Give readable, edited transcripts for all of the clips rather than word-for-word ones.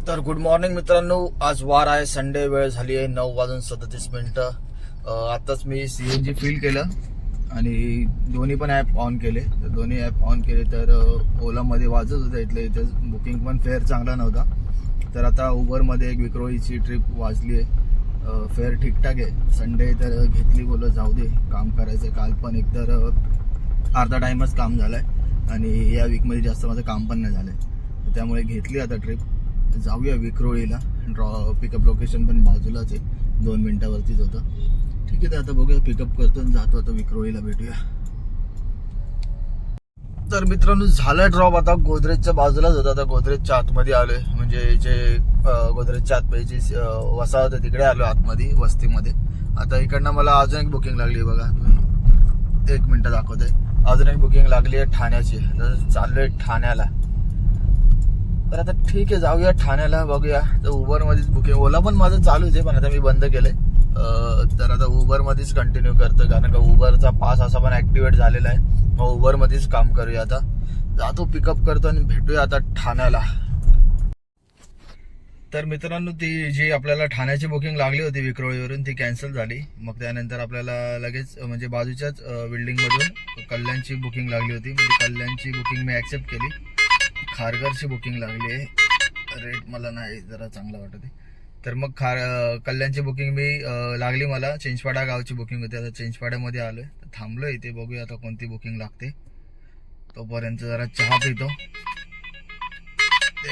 तर good morning मित्रांनो, आज वार आहे, संडे, वेळ झाली आहे 9:37. आताच मी सीएनजी फिल केलं आणि दोन्ही पण ॲप ऑन केले. तर दोन्ही ॲप ऑन केले तर ओलामध्ये वाजत होतं, इथं बुकिंग पण फेअर चांगला नव्हता. तर आता उबरमध्ये एक विक्रोळीची ट्रिप वाजली आहे. फेअर ठीकठाक आहे. संडे तर घेतली, बोललं जाऊ दे, काम करायचं. काल पण एकतर अर्धा टाईमच काम झालं आहे आणि या वीकमध्ये जास्त माझं काम पण नाही झालं आहे. त्यामुळे घेतली आता ट्रिप. जाऊया विक्रोळीला. पिकअप लोकेशन पण बाजूलाच आहे, 2 मिनिटावरतीच होतं. ठीक आहे, तर आता बघूया, पिकअप करतो आणि जातो आता विक्रोळीला, भेटूया. तर मित्रांनो, झालं ड्रॉप. आता गोदरेजच्या बाजूलाच होता, आता गोदरेजच्या आतमध्ये आलोय. म्हणजे जे गोदरेजच्या आतमध्ये जी वसाहत आहे तिकडे आलो, आतमध्ये वस्तीमध्ये. आता इकडनं मला अजून एक बुकिंग लागली, बघा तुम्ही, 1 मिनिट दाखवतोय. अजून एक बुकिंग लागली आहे ठाण्याची. तर चाललोय ठाण्याला. तर आता ठीक आहे, जाऊया ठाण्याला, बघूया. तर उबरमध्येच बुकिंग, ओला पण माझं चालूच आहे, पण आता मी बंद केलंय. तर आता उबरमध्येच कंटिन्यू करतो, कारण का उबरचा पास असा पण ऍक्टिव्हेट झालेला आहे. मग उबरमध्येच काम करूया. आता जातो, पिकअप करतो आणि भेटूया आता ठाण्याला. तर मित्रांनो, ती जी आपल्याला ठाण्याची बुकिंग लागली होती विक्रोळीवरून, ती कॅन्सल झाली. मग त्यानंतर आपल्याला लगेच म्हणजे बाजूच्याच बिल्डिंगमधून कल्याणची बुकिंग लागली होती. म्हणजे कल्याणची बुकिंग मी ॲक्सेप्ट केली. खारघरची बुकिंग लागली आहे. रेट मला नाही जरा चांगला वाटत आहे. तर मग कल्याणची बुकिंग मी लागली मला. चिंचपाडा गावची बुकिंग होती. आता चिंचपाड्यामध्ये आलोय, तर थांबलोय इथे. बघूया आता कोणती बुकिंग लागते. तोपर्यंत जरा चहा पितो.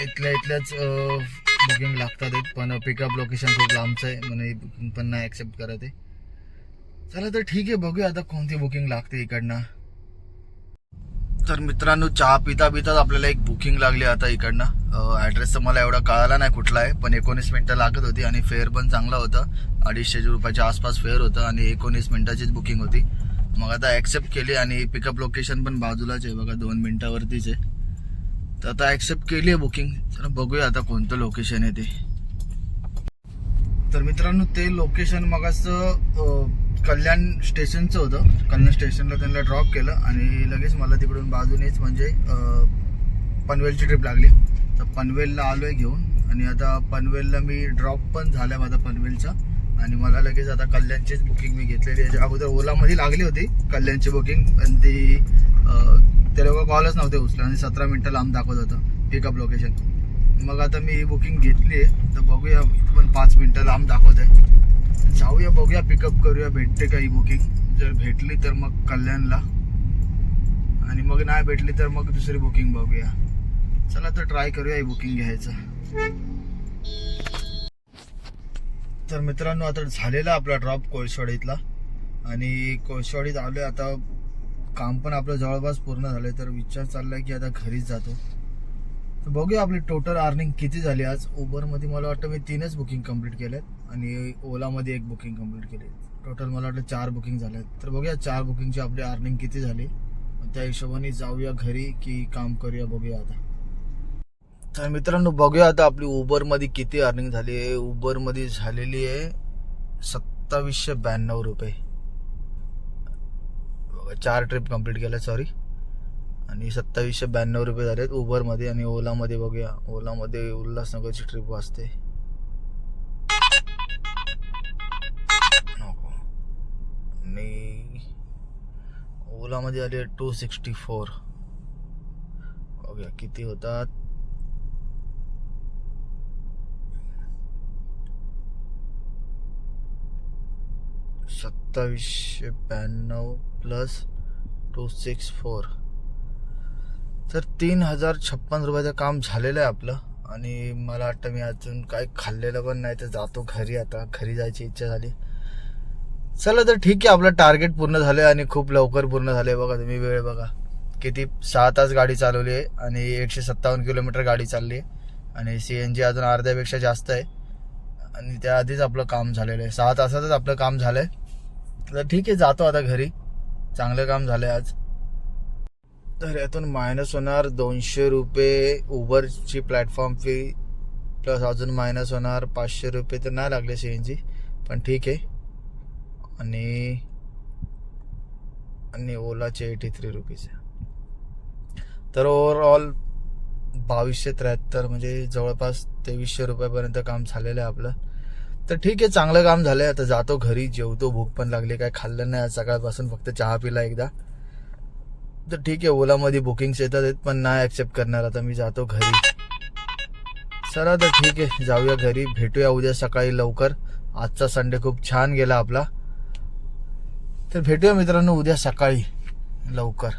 इथल्याच बुकिंग लागतात आहेत, पण पिकअप लोकेशन खूप लांबचं आहे म्हणून ही बुकिंग पण नाही ॲक्सेप्ट करत आहे. चला तर ठीक आहे, बघूया आता कोणती बुकिंग लागते इकडनं. तर मित्रांनो, चहा पिता पिताच आपल्याला एक बुकिंग लागली आता इकडनं. ॲड्रेस तर मला एवढा कळाला नाही कुठला आहे, पण 19 मिनिटं लागत होती आणि फेअर पण चांगला होता. 250 रुपयाच्या आसपास फेअर होतं आणि 19 मिनिटाचीच बुकिंग होती. मग आता ॲक्सेप्ट केली आणि पिकअप लोकेशन पण बाजूलाच आहे, बघा 2 मिनिटावरतीच आहे. तर आता ॲक्सेप्ट केली आहे बुकिंग. तर बघूया आता कोणतं लोकेशन आहे ते. तर मित्रांनो, ते लोकेशन मग असं कल्याण स्टेशनचं होतं. कल्याण स्टेशनला त्यांना ड्रॉप केलं आणि लगेच मला तिकडून बाजूनेच म्हणजे पनवेलची ट्रिप लागली. तर पनवेलला आलोय घेऊन आणि आता पनवेलला मी ड्रॉप पण झाला माझा पनवेलचा. आणि मला लगेच आता कल्याणचीच बुकिंग मी घेतलेली आहे. अगोदर ओलामध्ये लागली होती कल्याणची बुकिंग, पण ती ते लोक कॉलच नव्हते उचला आणि 17 मिनिटं लांब दाखवत होतं पिकअप लोकेशन. मग आता मी ही बुकिंग घेतली आहे, तर बघूया, पण 5 मिनिटं लांब दाखवत आहे. जाऊया, बघूया, पिकअप करूया, भेटते का ही बुकिंग. जर भेटली तर मग कल्याणला, आणि मग नाही भेटली तर मग दुसरी बुकिंग बघूया. चला तर ट्राय करूया ही बुकिंग घ्यायचं. तर मित्रांनो, आता झालेला आपला ड्रॉप कोळशवाडीतला आणि कोळशवाडीत आलोय आता. काम पण आपलं जवळपास पूर्ण झालंय, तर विचार चाललाय की आता घरीच जातो. तर बघूया आपली टोटल अर्निंग किती झाली आज. उबरमध्ये मला वाटतं मी 3च बुकिंग कंप्लीट केल्यात आणि ओलामध्ये 1 बुकिंग कंप्लीट केली. टोटल मला वाटतं 4 बुकिंग झाल्यात. तर बघूया 4 बुकिंगची आपली अर्निंग किती झाली. त्या हिशोबाने जाऊया घरी की काम करूया, बघूया आता. तर मित्रांनो, बघूया आता आपली उबरमध्ये किती अर्निंग झाली आहे. उबरमध्ये झालेली आहे 2792 रुपये. 4 ट्रिप कंप्लीट केल्या, सॉरी. आणि 2792 रुपये झालेत उबरमध्ये. आणि ओलामध्ये बघूया, ओलामध्ये उल्हासनगरची ट्रिप वाजते. आणि ओलामध्ये आली 264. बघूया किती होतात. 2792 प्लस 264, तर 3056 रुपयाचं काम झालेलं आहे आपलं. आणि मला वाटतं मी अजून काय खाल्लेलं पण नाही, तर जातो घरी. आता घरी जायची इच्छा झाली. चला तर ठीक आहे, आपलं टार्गेट पूर्ण झालं आणि खूप लवकर पूर्ण झालंय. बघा तुम्ही, वेळ बघा किती, 6 तास गाडी चालवली आहे आणि 157 किलोमीटर गाडी चालली आहे. आणि CNG अजून अर्ध्यापेक्षा जास्त आहे आणि त्याआधीच आपलं काम झालेलं आहे. 6 तासातच आपलं काम झालंय. तर ठीक आहे, जातो आता घरी. चांगलं काम झालंय आज. तर यातून मायनस होणार 200 रुपये उबरची प्लॅटफॉर्म फी, प्लस अजून मायनस होणार 500 रुपये. तर नाही लागले CNG, पण ठीक आहे. आणि ओलाचे 83 रुपीज. तर ओव्हरऑल 2273 म्हणजे जवळपास 2300 रुपयापर्यंत काम झालेलं आहे आपलं. तर ठीक आहे, चांगलं काम झालंय. आता जातो घरी, जेवतो, भूक पण लागली, काय खाल्लं नाही आज सकाळपासून, फक्त चहा पिला एकदा. तर ठीक आहे, ओलामध्ये बुकिंग्स येतात पण नाही ऍक्सेप्ट करणार. आता मी जातो घरी. चला तर ठीक आहे, जाऊया घरी, भेटूया उद्या सकाळी लवकर. आजचा संडे खूप छान गेला आपला. तर भेटूया मित्रांनो उद्या सकाळी लवकर.